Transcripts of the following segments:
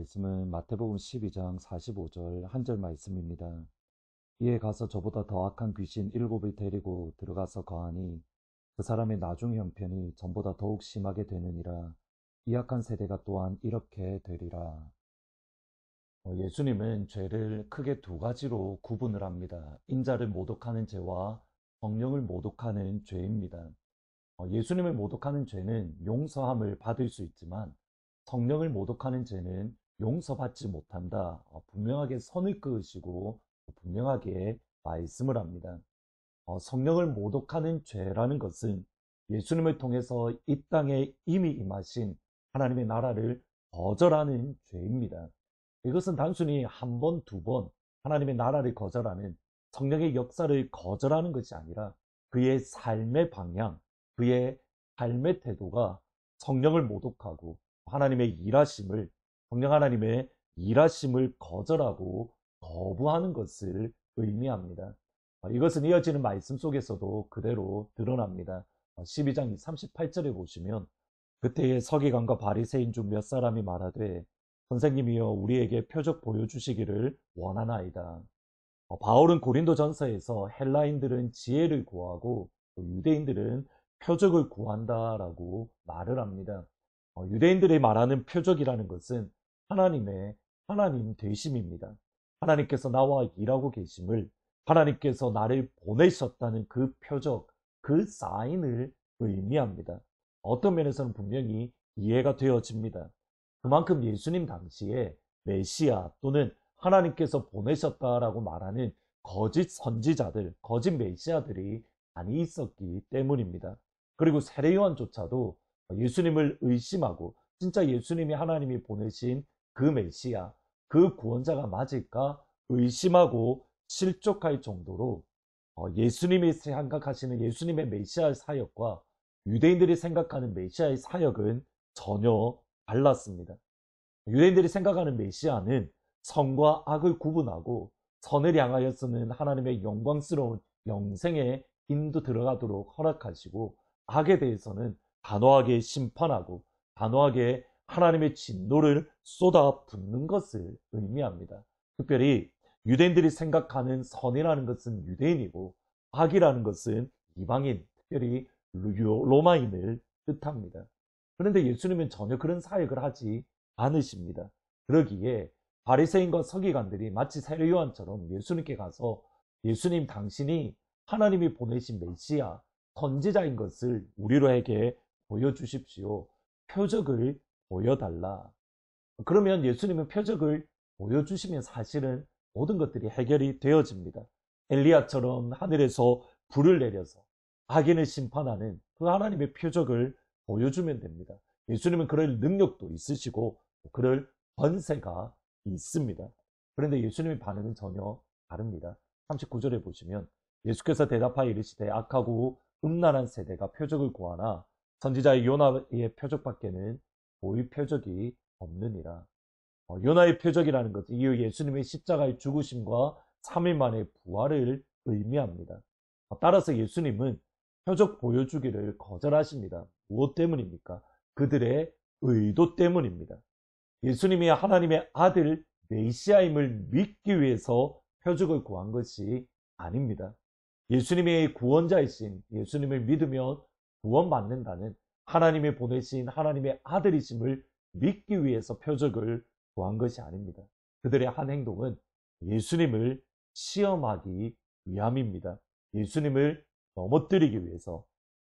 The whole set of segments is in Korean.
말씀은 마태복음 12장 45절 한 절 말씀입니다. 이에 가서 저보다 더 악한 귀신 7을 데리고 들어가서 거하니 그 사람의 나중 형편이 전보다 더욱 심하게 되느니라. 이 악한 세대가 또한 이렇게 되리라. 예수님은 죄를 크게 두 가지로 구분을 합니다. 인자를 모독하는 죄와 성령을 모독하는 죄입니다. 예수님을 모독하는 죄는 용서함을 받을 수 있지만 성령을 모독하는 죄는 용서받지 못한다. 분명하게 선을 그으시고 분명하게 말씀을 합니다. 성령을 모독하는 죄라는 것은 예수님을 통해서 이 땅에 이미 임하신 하나님의 나라를 거절하는 죄입니다. 이것은 단순히 한 번, 두 번 하나님의 나라를 거절하는 성령의 역사를 거절하는 것이 아니라 그의 삶의 방향, 그의 삶의 태도가 성령을 모독하고 하나님의 일하심을, 성령 하나님의 일하심을 거절하고 거부하는 것을 의미합니다. 이것은 이어지는 말씀 속에서도 그대로 드러납니다. 12장 38절에 보시면 그때에 서기관과 바리새인 중 몇 사람이 말하되 선생님이여 우리에게 표적 보여주시기를 원하나이다. 바울은 고린도 전서에서 헬라인들은 지혜를 구하고 유대인들은 표적을 구한다라고 말을 합니다. 유대인들이 말하는 표적이라는 것은 하나님 되심입니다. 하나님께서 나와 일하고 계심을, 하나님께서 나를 보내셨다는 그 표적, 그 사인을 의미합니다. 어떤 면에서는 분명히 이해가 되어집니다. 그만큼 예수님 당시에 메시아 또는 하나님께서 보내셨다라고 말하는 거짓 선지자들, 거짓 메시아들이 많이 있었기 때문입니다. 그리고 세례 요한조차도 예수님을 의심하고 진짜 예수님이 하나님이 보내신 그 메시아, 그 구원자가 맞을까 의심하고 실족할 정도로 예수님이 생각하시는 예수님의 메시아 사역과 유대인들이 생각하는 메시아의 사역은 전혀 달랐습니다. 유대인들이 생각하는 메시아는 선과 악을 구분하고 선을 향하여서는 하나님의 영광스러운 영생의 인도 들어가도록 허락하시고 악에 대해서는 단호하게 심판하고 단호하게 하나님의 진노를 쏟아붓는 것을 의미합니다. 특별히 유대인들이 생각하는 선이라는 것은 유대인이고 악이라는 것은 이방인, 특별히 로마인을 뜻합니다. 그런데 예수님은 전혀 그런 사역을 하지 않으십니다. 그러기에 바리새인과 서기관들이 마치 세례 요한처럼 예수님께 가서 예수님 당신이 하나님이 보내신 메시아 선지자인 것을 우리로에게 보여주십시오. 표적을 보여달라. 그러면 예수님은 표적을 보여주시면 사실은 모든 것들이 해결이 되어집니다. 엘리야처럼 하늘에서 불을 내려서 악인을 심판하는 그 하나님의 표적을 보여주면 됩니다. 예수님은 그럴 능력도 있으시고 그럴 권세가 있습니다. 그런데 예수님의 반응은 전혀 다릅니다. 39절에 보시면 예수께서 대답하여 이르시되 악하고 음란한 세대가 표적을 구하나 선지자의 요나의 표적밖에는 보일 표적이 없느니라. 요나의 표적이라는 것은 이후 예수님의 십자가의 죽으심과 3일 만의 부활을 의미합니다. 따라서 예수님은 표적 보여주기를 거절하십니다. 무엇 때문입니까? 그들의 의도 때문입니다. 예수님이 하나님의 아들 메시아임을 믿기 위해서 표적을 구한 것이 아닙니다. 예수님의 구원자이신 예수님을 믿으면 구원받는다는 하나님이 보내신 하나님의 아들이심을 믿기 위해서 표적을 구한 것이 아닙니다. 그들의 한 행동은 예수님을 시험하기 위함입니다. 예수님을 넘어뜨리기 위해서.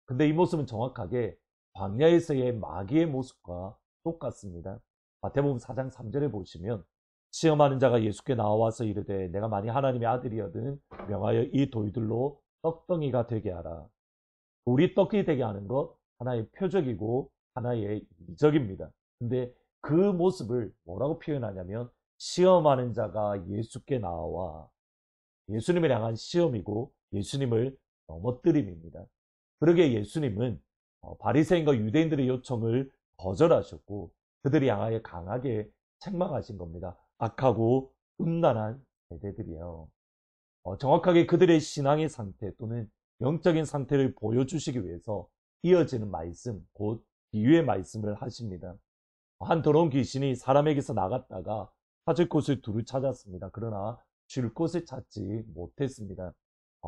근데 이 모습은 정확하게 광야에서의 마귀의 모습과 똑같습니다. 마태복음 4장 3절에 보시면 시험하는 자가 예수께 나와서 이르되 내가 만일 하나님의 아들이거든 명하여 이 돌들로 떡덩이가 되게 하라. 우리 떡이 되게 하는 것 하나의 표적이고 하나의 이적입니다. 근데 그 모습을 뭐라고 표현하냐면 시험하는 자가 예수께 나와 예수님을 향한 시험이고 예수님을 넘어뜨림입니다. 그러기에 예수님은 바리새인과 유대인들의 요청을 거절하셨고 그들이 향하여 강하게 책망하신 겁니다. 악하고 음란한 세대들이에요. 정확하게 그들의 신앙의 상태 또는 영적인 상태를 보여주시기 위해서 이어지는 말씀, 곧 비유의 말씀을 하십니다. 한 더러운 귀신이 사람에게서 나갔다가 찾을 곳을 두루 찾았습니다. 그러나 쉴 곳을 찾지 못했습니다.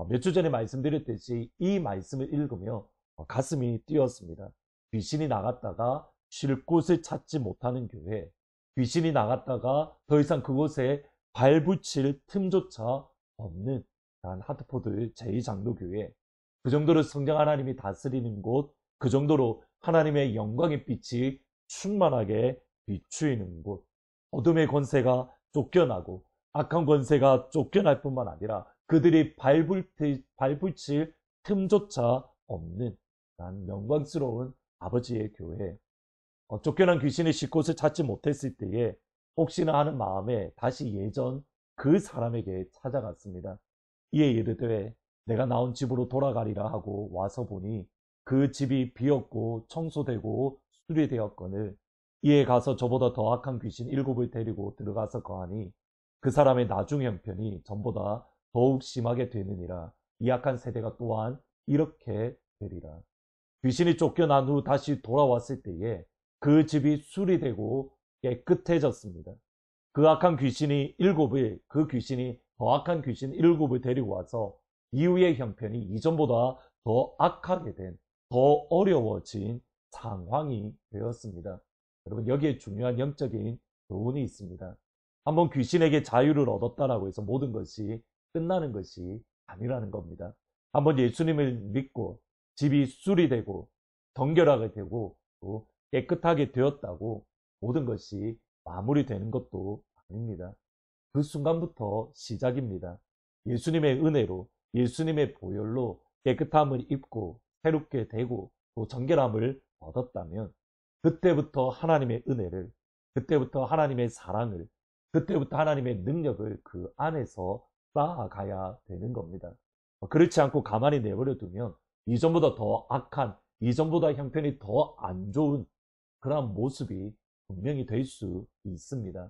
몇 주 전에 말씀드렸듯이 이 말씀을 읽으며 가슴이 뛰었습니다. 귀신이 나갔다가 쉴 곳을 찾지 못하는 교회, 귀신이 나갔다가 더 이상 그곳에 발붙일 틈조차 없는 하트포드 제2장로교회, 그 정도로 성령 하나님이 다스리는 곳, 그 정도로 하나님의 영광의 빛이 충만하게 비추이는 곳, 어둠의 권세가 쫓겨나고 악한 권세가 쫓겨날 뿐만 아니라 그들이 발붙일 틈조차 없는 영광스러운 아버지의 교회, 쫓겨난 귀신의 쉴 곳을 찾지 못했을 때에 혹시나 하는 마음에 다시 예전 그 사람에게 찾아갔습니다. 이에 이르되 내가 나온 집으로 돌아가리라 하고 와서 보니 그 집이 비었고 청소되고 수리되었거늘 이에 가서 저보다 더 악한 귀신 7을 데리고 들어가서 거하니 그 사람의 나중 형편이 전보다 더욱 심하게 되느니라. 이 악한 세대가 또한 이렇게 되리라. 귀신이 쫓겨난 후 다시 돌아왔을 때에 그 집이 수리되고 깨끗해졌습니다. 그 악한 귀신이 그 귀신이 더 악한 귀신 7을 데리고 와서 이후의 형편이 이전보다 더 악하게 된, 더 어려워진 상황이 되었습니다. 여러분, 여기에 중요한 영적인 교훈이 있습니다. 한번 귀신에게 자유를 얻었다라고 해서 모든 것이 끝나는 것이 아니라는 겁니다. 한번 예수님을 믿고 집이 수리되고 정결하게 되고 또 깨끗하게 되었다고 모든 것이 마무리되는 것도 아닙니다. 그 순간부터 시작입니다. 예수님의 은혜로, 예수님의 보혈로 깨끗함을 입고 새롭게 되고 또 정결함을 얻었다면 그때부터 하나님의 은혜를, 그때부터 하나님의 사랑을, 그때부터 하나님의 능력을 그 안에서 쌓아가야 되는 겁니다. 그렇지 않고 가만히 내버려 두면 이전보다 더 악한, 이전보다 형편이 더 안 좋은 그러한 모습이 분명히 될 수 있습니다.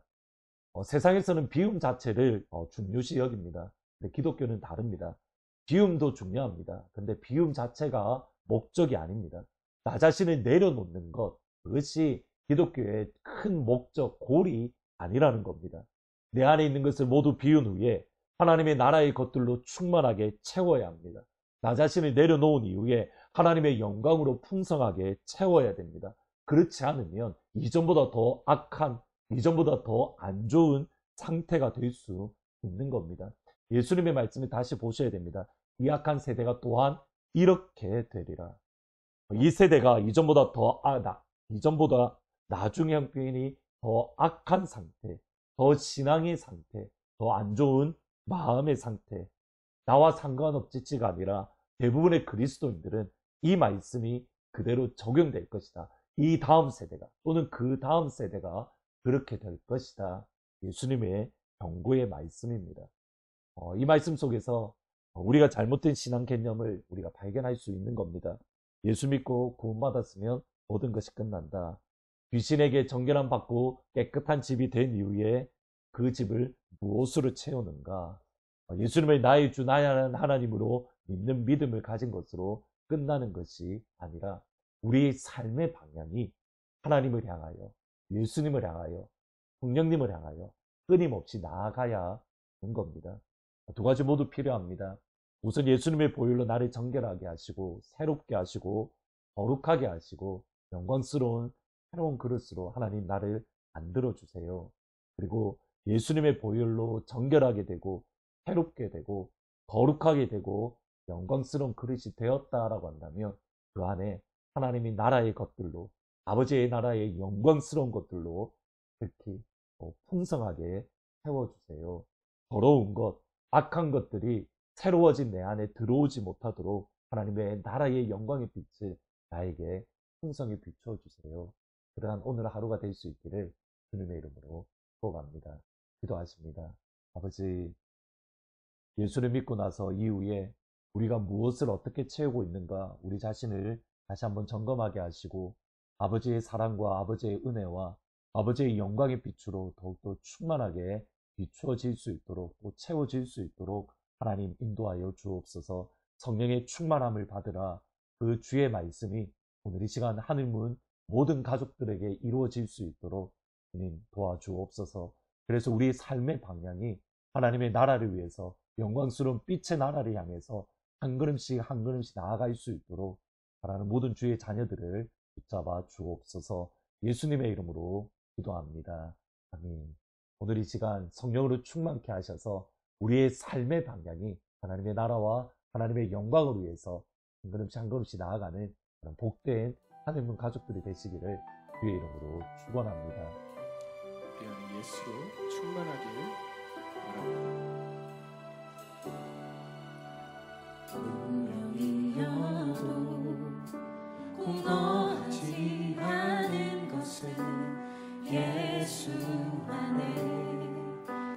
세상에서는 비움 자체를 중요시 여깁니다. 근데 기독교는 다릅니다. 비움도 중요합니다. 근데 비움 자체가 목적이 아닙니다. 나 자신을 내려놓는 것, 그것이 기독교의 큰 목적, 골이 아니라는 겁니다. 내 안에 있는 것을 모두 비운 후에 하나님의 나라의 것들로 충만하게 채워야 합니다. 나 자신을 내려놓은 이후에 하나님의 영광으로 풍성하게 채워야 됩니다. 그렇지 않으면 이전보다 더 악한, 이전보다 더 안 좋은 상태가 될 수 있는 겁니다. 예수님의 말씀을 다시 보셔야 됩니다. 이 악한 세대가 또한 이렇게 되리라. 이 세대가 이전보다 나중에 형편이 더 악한 상태, 더 신앙의 상태, 더 안 좋은 마음의 상태, 나와 상관없지가 아니라 대부분의 그리스도인들은 이 말씀이 그대로 적용될 것이다. 이 다음 세대가 또는 그 다음 세대가 그렇게 될 것이다. 예수님의 경고의 말씀입니다. 이 말씀 속에서 우리가 잘못된 신앙 개념을 우리가 발견할 수 있는 겁니다. 예수 믿고 구원받았으면 모든 것이 끝난다. 귀신에게 정결함 받고 깨끗한 집이 된 이후에 그 집을 무엇으로 채우는가? 예수님을 나의 주 나의 하나님으로 믿는 믿음을 가진 것으로 끝나는 것이 아니라 우리의 삶의 방향이 하나님을 향하여, 예수님을 향하여, 성령님을 향하여 끊임없이 나아가야 하는 겁니다. 두 가지 모두 필요합니다. 우선 예수님의 보혈로 나를 정결하게 하시고 새롭게 하시고 거룩하게 하시고 영광스러운 새로운 그릇으로 하나님 나를 만들어 주세요. 그리고 예수님의 보혈로 정결하게 되고 새롭게 되고 거룩하게 되고 영광스러운 그릇이 되었다라고 한다면 그 안에 하나님이 나라의 것들로, 아버지의 나라의 영광스러운 것들로 특히 풍성하게 채워주세요. 더러운 것, 악한 것들이 새로워진 내 안에 들어오지 못하도록 하나님의 나라의 영광의 빛을 나에게 풍성히 비춰주세요. 그러한 오늘 하루가 될 수 있기를 주님의 이름으로 축복합니다. 기도하십니다. 아버지, 예수를 믿고 나서 이후에 우리가 무엇을 어떻게 채우고 있는가 우리 자신을 다시 한번 점검하게 하시고 아버지의 사랑과 아버지의 은혜와 아버지의 영광의 빛으로 더욱더 충만하게 비추어질 수 있도록 또 채워질 수 있도록 하나님 인도하여 주옵소서. 성령의 충만함을 받으라. 그 주의 말씀이 오늘 이 시간 하늘문 모든 가족들에게 이루어질 수 있도록 주님 도와주옵소서. 그래서 우리의 삶의 방향이 하나님의 나라를 위해서 영광스러운 빛의 나라를 향해서 한 걸음씩 한 걸음씩 나아갈 수 있도록 바라는 모든 주의 자녀들을 붙잡아 주옵소서. 예수님의 이름으로 기도합니다. 아멘. 오늘 이 시간 성령으로 충만케 하셔서 우리의 삶의 방향이 하나님의 나라와 하나님의 영광을 위해서 한 걸음씩 한 걸음씩 나아가는 그런 복된 하늘문 가족들이 되시기를 주의 이름으로 축원합니다. 우리 안에 예수로 충만하길 바랍니다. 운명이어도 공허하지 않은 것은 예수 안에 난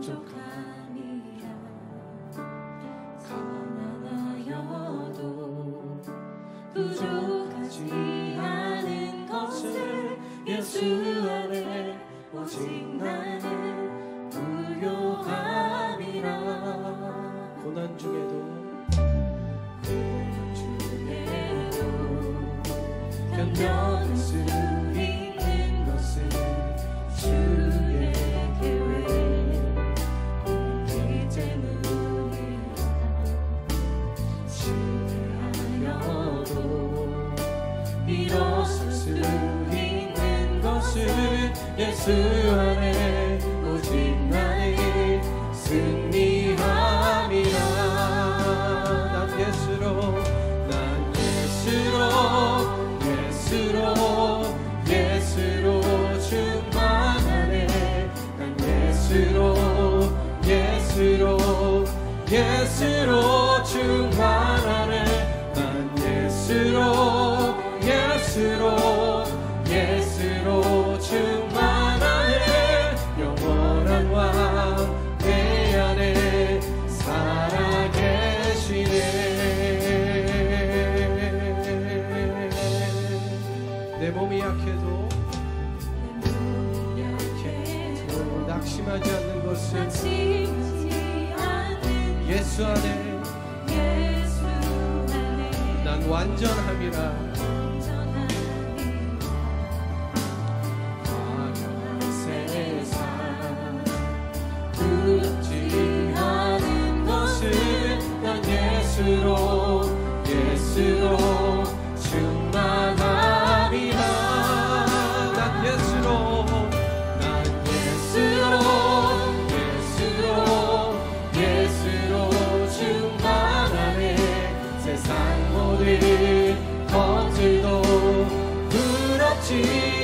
만족함이라. 가난하여도 부족하지 않은 것을 예수 안에 오직 나는 부요함이라. 고난 중에도 견뎌낼 수 있는 것은 주의 계획 있기 때문이라. 실패하여도 일어설 수 있는 것은 예수 안에 오직 나는 승리함이라. 난 예수로 충만하네. 난 예수로 충만하네. 난 예수로 충만하네. 영원한 왕 내 안에 살아계시네. 내 몸이 약해도 낙심하지 않는 것은 예수 안에 난 완전함이라. 화려한 세상 두렵지 않은 것은 난 예수로 충만함이라. 난 예수로 충만하네. 세상 모든 것들도 부럽지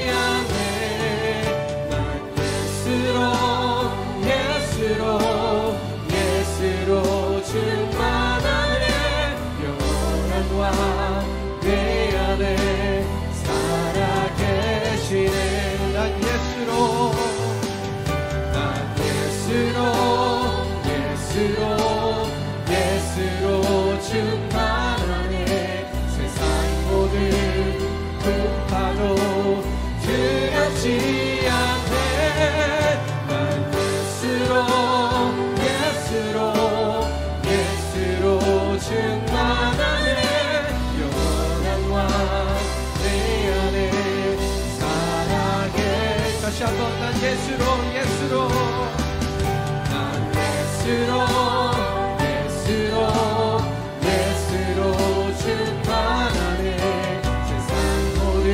않네. 난 예수로 충만하네. 영원한 왕 내 안에 살아계시네. 난 예수로 충만하네. 세상 모든 풍파도 두렵지 않네. 난 예수로 충만하네. 영원한 왕 내 안에 살아계. 다시 한번 난 예수로 충만하네. 세상 모든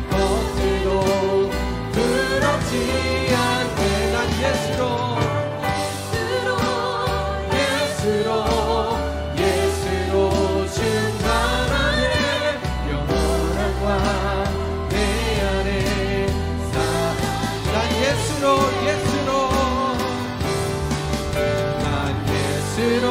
것들도 부럽지 않네. 난 예수로 충만하네. 영원한 왕 내 안에 난 예수로